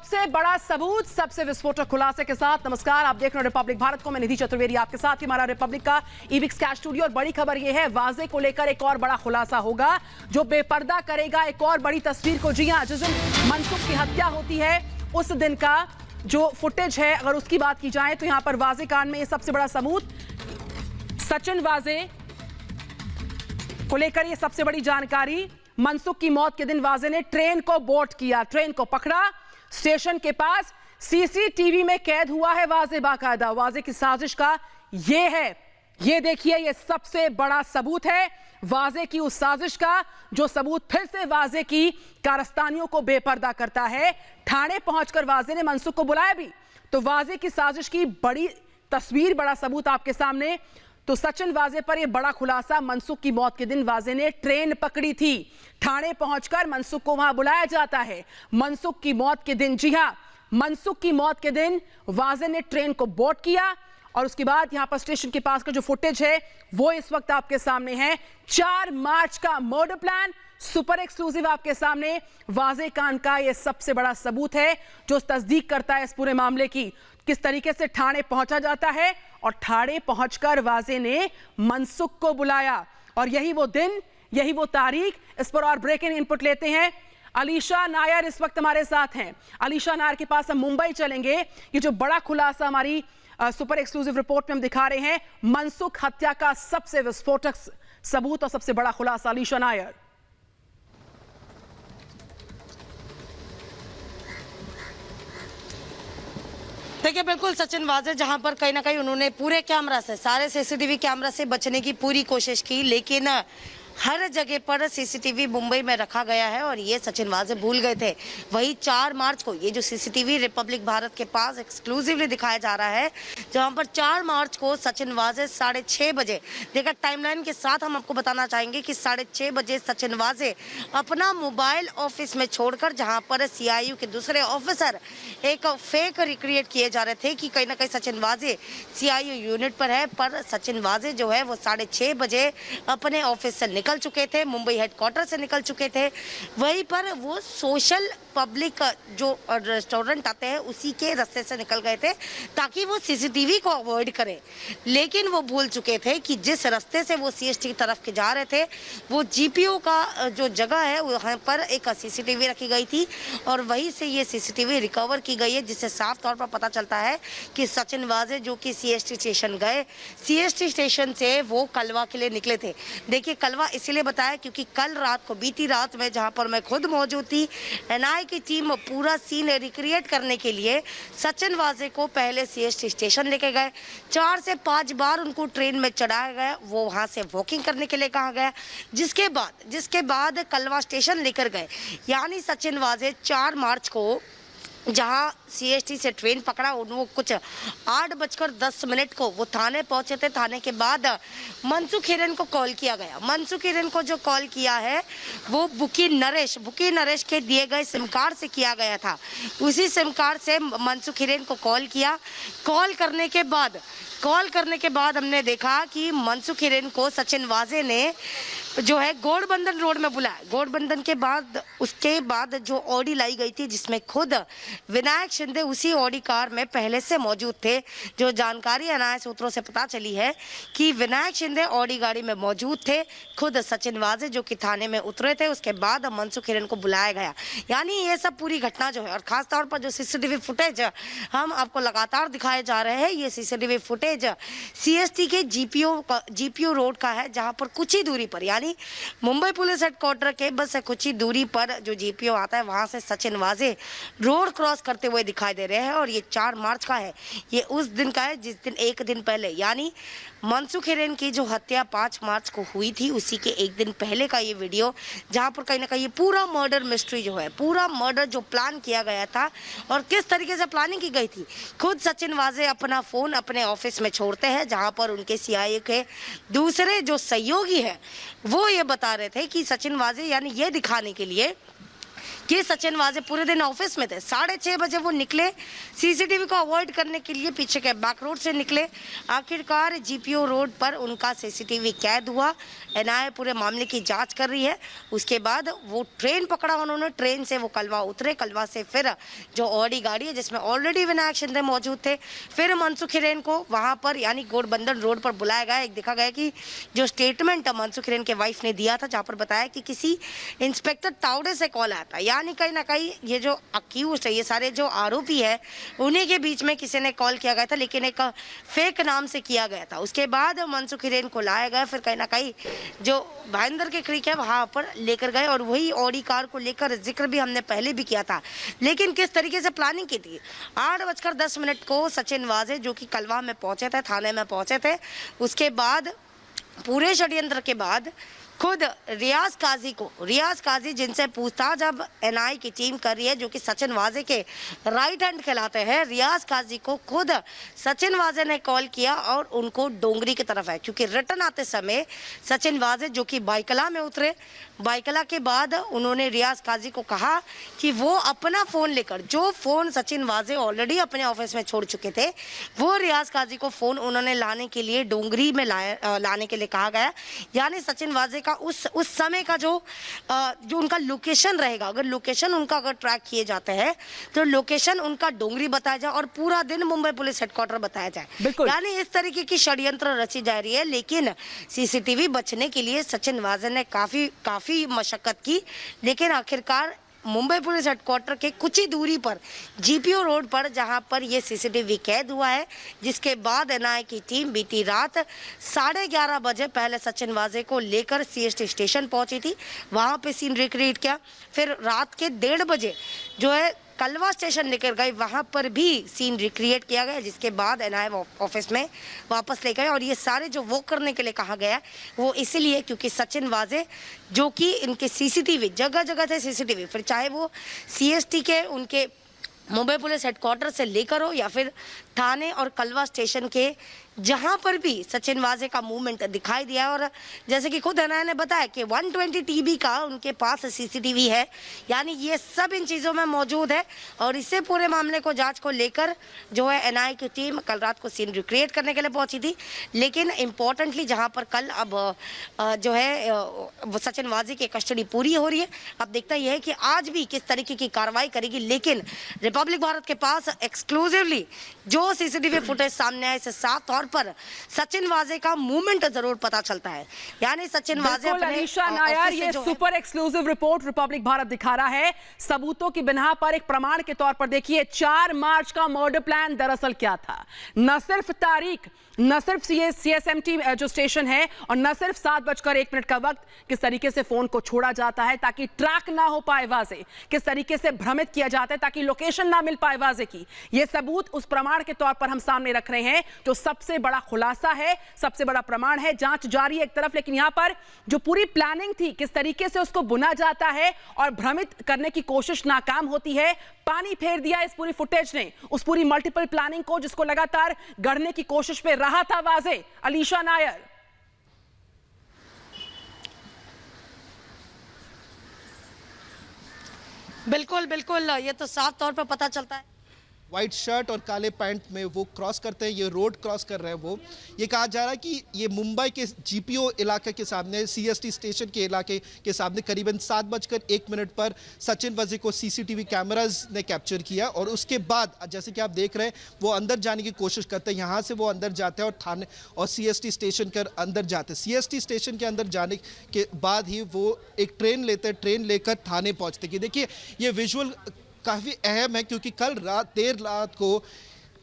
सबसे बड़ा सबूत, सबसे विस्फोटक खुलासे के साथ नमस्कार, आप देख रहे हैं रिपब्लिक भारत को। मैं निधि चतुर्वेदी आपके साथ ही, हमारा रिपब्लिक का ईविक्स कैश स्टूडियो। और बड़ी खबर यह है, वाजे को लेकर एक और बड़ा खुलासा होगा जो बेपर्दा करेगा एक और बड़ी तस्वीर को। जी हां, जिस दिन मनसुख की हत्या होती है उस दिन का जो फुटेज है, अगर उसकी बात की जाए तो यहां पर वाजे कांड में यह सबसे बड़ा सबूत, सचिन वाजे को लेकर यह सबसे बड़ी जानकारी। मनसुख की मौत के दिन वाजे ने ट्रेन को बोर्ड किया, ट्रेन को पकड़ा, स्टेशन के पास सीसीटीवी में कैद हुआ है वाजे बाकायदा। वाजे की साजिश का ये है, ये देखिए, ये सबसे बड़ा सबूत है वाजे की उस साजिश का, जो सबूत फिर से वाजे की कारस्तानियों को बेपर्दा करता है। ठाणे पहुंचकर वाजे ने मनसुख को बुलाया भी, तो वाजे की साजिश की बड़ी तस्वीर, बड़ा सबूत आपके सामने। तो सचिन वाजे पर यह बड़ा खुलासा, मनसुख की मौत के दिन वाजे ने ट्रेन पकड़ी थी, ठाणे पहुंचकर मनसुख को वहां बुलाया जाता है। मनसुख की मौत के दिन, जी हां, मनसुख की मौत के दिन वाजे ने ट्रेन को बोर्ड किया और उसके बाद यहां पर स्टेशन के पास का जो फुटेज है वो इस वक्त आपके सामने है। 4 मार्च का मर्डर प्लान, सुपर एक्सक्लूसिव आपके सामने। वाजे कांड का यह सबसे बड़ा सबूत है जो तस्दीक करता है इस पूरे मामले की। किस तरीके से ठाणे पहुंचा जाता है और ठाणे पहुंचकर वाजे ने मनसुख को बुलाया, और यही वो दिन, यही वो तारीख। इस पर और ब्रेकिंग इनपुट लेते हैं। अलीशा नायर इस वक्त हमारे साथ हैं। अलीशा नायर के पास हम मुंबई चलेंगे। ये जो बड़ा खुलासा हमारी सुपर एक्सक्लूसिव रिपोर्ट में हम दिखा रहे हैं, मनसुख हत्या का सबसे विस्फोटक सबूत और सबसे बड़ा खुलासा। अलीशा नायर। देखिए, बिल्कुल सचिन वाजे जहां पर कहीं ना कहीं उन्होंने पूरे कैमरा से, सारे सीसीटीवी कैमरा से बचने की पूरी कोशिश की, लेकिन हर जगह पर सीसीटीवी मुंबई में रखा गया है और ये सचिन वाजे भूल गए थे। वही 4 मार्च को ये जो सीसीटीवी रिपब्लिक भारत के पास एक्सक्लूसिवली दिखाया जा रहा है, जहां पर 4 मार्च को सचिन वाजे 6:30 बजे, देखा टाइमलाइन के साथ हम आपको बताना चाहेंगे कि 6:30 बजे सचिन वाजे अपना मोबाइल ऑफिस में छोड़कर, जहां पर सीआईयू के दूसरे ऑफिसर एक फेक रिक्रिएट किए जा रहे थे कि कहीं ना कहीं सचिन वाजे सीआईयू यूनिट पर है, पर सचिन वाजे जो है वो 6:30 बजे अपने ऑफिस से निकल चुके थे, मुंबई हेडक्वार्टर से निकल चुके थे। वहीं पर वो सोशल पब्लिक जो रेस्टोरेंट आते हैं उसी के रास्ते से निकल गए थे ताकि वो सीसीटीवी को अवॉइड करें, लेकिन वो भूल चुके थे कि जिस रास्ते से वो सीएसटी की तरफ के जा रहे थे वो जीपीओ का जो जगह है वहाँ पर एक सीसीटीवी रखी गई थी और वहीं से ये सीसीटीवी रिकवर की गई है, जिससे साफ तौर पर पता चलता है कि सचिन वाजे जो कि सीएसटी स्टेशन गए, सीएसटी स्टेशन से वो कलवा के लिए निकले थे। देखिए, कलवा इसलिए बताया क्योंकि कल रात को, बीती रात में, जहां पर मैं खुद मौजूद थी, एनआई की टीम पूरा सीन रिक्रिएट करने के लिए सचिन वाजे को पहले सीएसटी स्टेशन लेके गए। 4 से 5 बार उनको ट्रेन में चढ़ाया गया, वो वहां से वॉकिंग करने के लिए कहा गया, जिसके बाद कलवा स्टेशन लेकर गए। यानी सचिन वाजे 4 मार्च को जहां सीएसटी से ट्रेन पकड़ा, वो कुछ 8:10 को वो थाने पहुंचे थे। थाने के बाद मनसुख हिरेन को कॉल किया गया। मनसुख हिरेन को जो कॉल किया है वो बुकी नरेश के दिए गए सिम कार्ड से किया गया था। उसी सिम कार्ड से मनसुख हिरेन को कॉल किया। कॉल करने के बाद हमने देखा कि मनसुख हिरेन को सचिन वाजे ने जो है गौड़बंदन रोड में बुलाया। गौड़बंदन के बाद, उसके बाद जो ऑडी लाई गई थी जिसमें खुद विनायक शिंदे उसी ऑडी कार में पहले से मौजूद थे। जो जानकारी एनआई सूत्रों से पता चली है कि विनायक शिंदे ऑडी गाड़ी में मौजूद थे, खुद सचिन वाजे जो कि थाने में उतरे थे, उसके बाद मनसुख हिरेन को बुलाया गया। यानी ये सब पूरी घटना जो है, और खास तौर पर जो सीसीटीवी फुटेज हम आपको लगातार दिखाए जा रहे हैं, ये सीसीटीवी फुटेज सीएसटी के जीपीओ रोड का है, जहां पर कुछ ही दूरी पर, यानी मुंबई पुलिस हेडक्वार्टर के बस कुछ ही दूरी पर जो जीपीओ आता है, वहां से सचिन वाजे रोड क्रॉस करते हुए दिखाई दे रहे हैं। और ये 4 मार्च का है, ये उस दिन का है जिस दिन, एक दिन पहले, यानी मनसुख हिरेन की जो हत्या 5 मार्च को हुई थी, उसी के एक दिन पहले का ये वीडियो, जहां पर कहीं ना कहीं पूरा मर्डर मिस्ट्री जो है, पूरा मर्डर जो प्लान किया गया था और किस तरीके से प्लानिंग की गई थी, खुद सचिन वाजे अपना फोन अपने ऑफिस में छोड़ते हैं, जहां पर उनके सीआईए के दूसरे जो सहयोगी है वो ये बता रहे थे कि सचिन वाजे, यानी ये दिखाने के लिए कि सचिन वाजे पूरे दिन ऑफिस में थे। 6:30 बजे वो निकले, सीसीटीवी को अवॉइड करने के लिए पीछे के बैक रोड से निकले। आखिरकार जीपीओ रोड पर उनका सीसीटीवी कैद हुआ। एनआईए पूरे मामले की जांच कर रही है। उसके बाद वो ट्रेन पकड़ा उन्होंने, ट्रेन से वो कलवा उतरे, कलवा से फिर जो ऑडी गाड़ी है जिसमें ऑलरेडी विनायक शिंदे मौजूद थे, फिर मनसुख हिरेन को वहां पर यानी गठबंधन रोड पर बुलाया गया। एक देखा गया कि जो स्टेटमेंट मनसुख हिरेन के वाइफ ने दिया था, जहां पर बताया कि किसी इंस्पेक्टर तावड़े से कॉल आया था, यानी कहीं ना कहीं ये जो अक्यूज है, ये सारे जो आरोपी है, उन्हीं के बीच में किसी ने कॉल किया गया था, लेकिन एक फेक नाम से किया गया था। उसके बाद मनसुख हिरेन को लाया गया, फिर कहीं ना कहीं जो भाईंदर के क्रीक है वहां पर लेकर गए, और वही ऑडी कार को लेकर जिक्र भी हमने पहले भी किया था। लेकिन किस तरीके से प्लानिंग की थी, 8:10 को सचिन वाजे जो कि कलवा में पहुंचे थे, थाने में पहुंचे थे, उसके बाद पूरे षड्यंत्र के बाद खुद रियाज काजी जिनसे पूछताछ अब एनआईए की टीम कर रही है, जो कि सचिन वाजे के राइट हैंड कहलाते हैं, रियाज काजी को खुद सचिन वाजे ने कॉल किया और उनको डोंगरी की तरफ है, क्योंकि रिटर्न आते समय सचिन वाजे जो कि बाइकला में उतरे, बाइकला के बाद उन्होंने रियाज काजी को कहा कि वो अपना फ़ोन लेकर, जो फ़ोन सचिन वाजे ऑलरेडी अपने ऑफिस में छोड़ चुके थे, वो रियाज काजी को फ़ोन उन्होंने लाने के लिए डोंगरी में लाने के लिए कहा गया। यानी सचिन वाजे का उस समय का जो उनका लोकेशन रहेगा, अगर लोकेशन उनका अगर ट्रैक किए जाते हैं तो लोकेशन उनका डोंगरी बताया जाए और पूरा दिन मुंबई पुलिस हेडक्वार्टर बताया जाए। यानी इस तरीके की षड्यंत्र रची जा रही है। लेकिन सीसीटीवी बचने के लिए सचिन वाजे ने काफी मशक्कत की, लेकिन आखिरकार मुंबई पुलिस हेडक्वार्टर के कुछ ही दूरी पर जीपीओ रोड पर जहां पर ये सीसीटीवी कैद हुआ है, जिसके बाद एनआईए की टीम बीती रात 11:30 बजे पहले सचिन वाजे को लेकर सीएसटी स्टेशन पहुंची थी, वहां पे सीन रिक्रिएट किया। फिर रात के 1:30 बजे जो है कलवा स्टेशन लेकर गए, वहां पर भी सीन रिक्रिएट किया गया, जिसके बाद एनआईए ऑफिस में वापस ले गए। और ये सारे जो वो करने के लिए कहा गया वो इसीलिए क्योंकि सचिन वाजे जो कि इनके सीसीटीवी जगह जगह थे, सीसीटीवी फिर चाहे वो सीएसटी के उनके मुंबई पुलिस हेडक्वार्टर से लेकर हो या फिर थाने और कलवा स्टेशन के, जहां पर भी सचिन वाजे का मूवमेंट दिखाई दिया। और जैसे कि खुद एनआईए ने बताया कि 120 टीबी का उनके पास सीसीटीवी है, यानी ये सब इन चीज़ों में मौजूद है। और इससे पूरे मामले को जांच को लेकर जो है एनआईए की टीम कल रात को सीन रिक्रिएट करने के लिए पहुंची थी। लेकिन इम्पोर्टेंटली जहां पर कल अब जो है सचिन वाजे की कस्टडी पूरी हो रही है, अब देखता यह है कि आज भी किस तरीके की कार्रवाई करेगी। लेकिन रिपब्लिक भारत के पास एक्सक्लूसिवली जो सीसीटीवी फुटेज सामने आए, इससे साफ तौर पर सचिन वाजे का मूवमेंट जरूर पता चलता है। यानी सचिन वाजे अपने अलीशा नायर, ये super exclusive report Republic Bharat दिखा रहा है सबूतों की बिना पर, एक प्रमाण के तौर पर। देखिए 4 मार्च का मर्डर प्लान दरअसल क्या था, न सिर्फ तारीख, न सिर्फ सीएसएमटी जो स्टेशन है, और न सिर्फ 7:01 का वक्त, किस तरीके से फोन को छोड़ा जाता है ताकि ट्रैक ना हो पाए वाजे, किस तरीके से भ्रमित किया जाता है ताकि लोकेशन ना मिल पाए वाजे की। ये सबूत उस प्रमाण के तौर पर हम सामने रख रहे हैं, जो सबसे बड़ा खुलासा है, सबसे बड़ा प्रमाण है। जांच जारी है एक तरफ, लेकिन यहां पर जो पूरी प्लानिंग थी, किस तरीके से उसको बुना जाता है और भ्रमित करने की कोशिश नाकाम होती है, पानी फेर दिया इस पूरी फुटेज ने उस पूरी मल्टीपल प्लानिंग को, जिसको लगातार गढ़ने की कोशिश पे रहा था वाजे। अलीशा नायर, बिल्कुल बिल्कुल, ये तो साफ तौर पर पता चलता है। वाइट शर्ट और काले पैंट में वो क्रॉस करते हैं, ये रोड क्रॉस कर रहे हैं। वो ये कहा जा रहा है कि ये मुंबई के जीपीओ इलाके के सामने, सीएसटी स्टेशन के इलाके के सामने करीबन 7:01 पर सचिन वाजे को सीसीटीवी कैमराज ने कैप्चर किया। और उसके बाद जैसे कि आप देख रहे हैं, वो अंदर जाने की कोशिश करते हैं, यहाँ से वो अंदर जाते हैं और थाने और सीएसटी स्टेशन के अंदर जाते हैं। सीएसटी स्टेशन के अंदर जाने के बाद ही वो एक ट्रेन लेते हैं, ट्रेन लेकर थाने पहुँचते हैं। देखिए ये विजुअल काफ़ी अहम है, क्योंकि कल देर रात को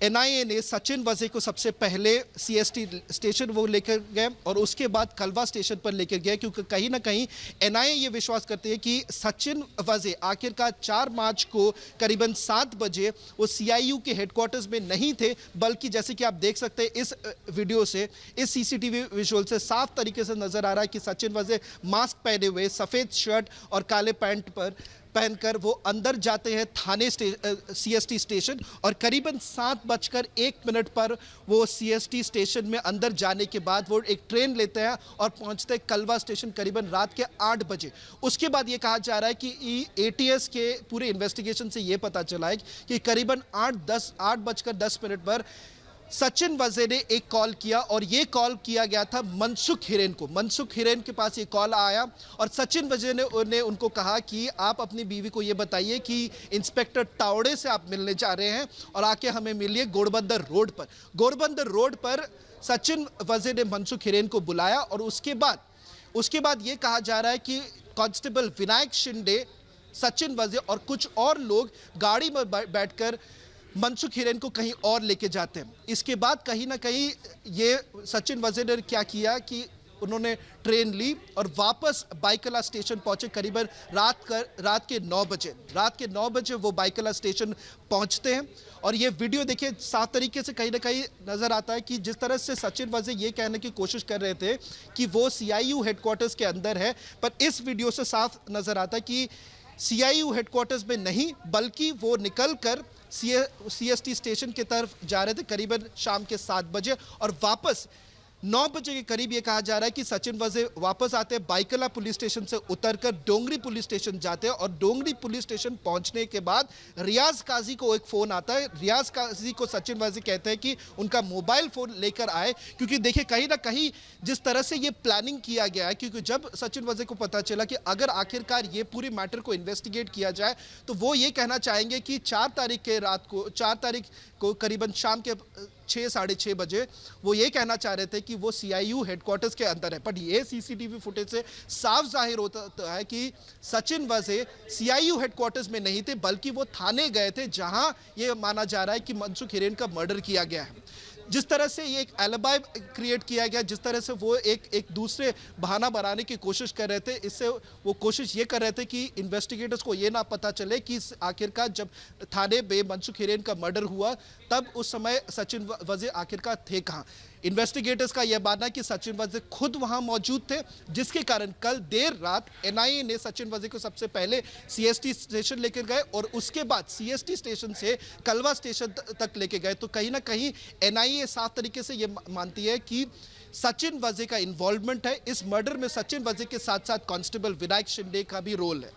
एनआईए ने सचिन वाजे को सबसे पहले सीएसटी स्टेशन वो लेकर गए और उसके बाद कलवा स्टेशन पर लेकर गए, क्योंकि कहीं ना कहीं एनआईए ये विश्वास करते हैं कि सचिन वाजे आखिरकार 4 मार्च को करीबन 7 बजे वो सीआईयू के हेडक्वार्टर्स में नहीं थे, बल्कि जैसे कि आप देख सकते हैं इस वीडियो से, इस सीसीटीवी विजुअल से साफ तरीके से नजर आ रहा है कि सचिन वाजे मास्क पहने हुए, सफ़ेद शर्ट और काले पैंट पर पहनकर वो अंदर जाते हैं थाने सीएसटी स्टेशन और करीबन 7:01 पर वो सीएसटी स्टेशन में अंदर जाने के बाद वो एक ट्रेन लेते हैं और पहुंचते हैं कलवा स्टेशन करीबन रात के 8 बजे। उसके बाद ये कहा जा रहा है कि एटीएस के पूरे इन्वेस्टिगेशन से ये पता चला है कि करीबन 8:10 पर सचिन वाजे ने एक कॉल किया और ये कॉल किया गया था मनसुख हिरेन को। मनसुख हिरेन के पास ये कॉल आया और सचिन वाजे ने उनको कहा कि आप अपनी बीवी को ये बताइए कि इंस्पेक्टर तावड़े से आप मिलने जा रहे हैं और आके हमें मिलिए घोड़बंदर रोड पर। घोड़बंदर रोड पर सचिन वाजे ने मनसुख हिरेन को बुलाया और उसके बाद ये कहा जा रहा है कि कांस्टेबल विनायक शिंदे, सचिन वाजे और कुछ और लोग गाड़ी में बैठकर मनसुख हिरेन को कहीं और लेके जाते हैं। इसके बाद कहीं ना कहीं ये सचिन वाजे ने क्या किया कि उन्होंने ट्रेन ली और वापस बाइकला स्टेशन पहुंचे करीबन रात के 9 बजे। रात के 9 बजे वो बाइकला स्टेशन पहुंचते हैं और ये वीडियो देखिए साफ तरीके से कहीं ना कहीं नज़र आता है कि जिस तरह से सचिन वाजे ये कहने की कोशिश कर रहे थे कि वो सीआईयू हेडक्वार्टर्स के अंदर है, पर इस वीडियो से साफ नज़र आता है कि सीआईयू हेडक्वार्टर्स में नहीं बल्कि वो निकल कर सीएसटी स्टेशन की तरफ जा रहे थे करीबन शाम के 7 बजे और वापस 9 बजे के करीब ये कहा जा रहा है कि सचिन वाजे वापस आते हैं, बाइकला पुलिस स्टेशन से उतरकर डोंगरी पुलिस स्टेशन जाते हैं और डोंगरी पुलिस स्टेशन पहुंचने के बाद रियाज काजी को एक फ़ोन आता है। रियाज काजी को सचिन वाजे कहते हैं कि उनका मोबाइल फ़ोन लेकर आए, क्योंकि देखिए कहीं ना कहीं जिस तरह से ये प्लानिंग किया गया है, क्योंकि जब सचिन वाजे को पता चला कि अगर आखिरकार ये पूरी मैटर को इन्वेस्टिगेट किया जाए तो वो ये कहना चाहेंगे कि 4 तारीख को करीबन शाम के 6-6:30 बजे वो ये कहना चाह रहे थे कि वो सीआईयू हेडक्वार्टर्स के अंदर है। पर ये सीसीटीवी फुटेज से साफ जाहिर होता है कि सचिन वाजे सीआईयू हेडक्वार्टर्स में नहीं थे बल्कि वो थाने गए थे जहां ये माना जा रहा है कि मनसुख हिरेन का मर्डर किया गया है। जिस तरह से ये एक एलिबाई क्रिएट किया गया, जिस तरह से वो एक दूसरे बहाना बनाने की कोशिश कर रहे थे, इससे वो कोशिश ये कर रहे थे कि इन्वेस्टिगेटर्स को ये ना पता चले कि आखिरकार जब थाने में मनसुख हिरेन का मर्डर हुआ तब उस समय सचिन वाजे आखिरकार थे कहाँ। इन्वेस्टिगेटर्स का यह मानना है कि सचिन वाजे खुद वहां मौजूद थे, जिसके कारण कल देर रात एनआईए ने सचिन वाजे को सबसे पहले सीएसटी स्टेशन लेकर गए और उसके बाद सीएसटी स्टेशन से कलवा स्टेशन तक लेके गए। तो कहीं ना कहीं एनआईए साफ तरीके से ये मानती है कि सचिन वाजे का इन्वॉल्वमेंट है इस मर्डर में। सचिन वाजे के साथ साथ कांस्टेबल विनायक शिंदे का भी रोल है।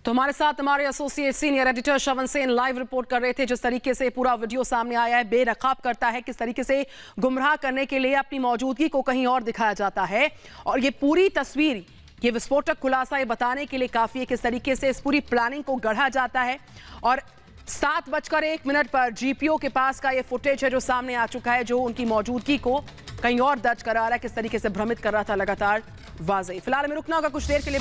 तो हमारे साथ हमारे एसोसिएट सीनियर एडिटर श्रवण सेन लाइव रिपोर्ट कर रहे थे। जिस तरीके से पूरा वीडियो सामने आया है, बेनकाब करता है, किस तरीके से गुमराह करने के लिए अपनी मौजूदगी को कहीं और दिखाया जाता है। और ये पूरी तस्वीर, ये विस्फोटक खुलासा ये बताने के लिए काफी है किस तरीके से इस पूरी प्लानिंग को गढ़ा जाता है। और 7:01 पर जीपीओ के पास का ये फुटेज है जो सामने आ चुका है, जो उनकी मौजूदगी को कहीं और दर्ज करा रहा है, किस तरीके से भ्रमित कर रहा था लगातार वाजे। फिलहाल हमें रुकना होगा कुछ देर के लिए।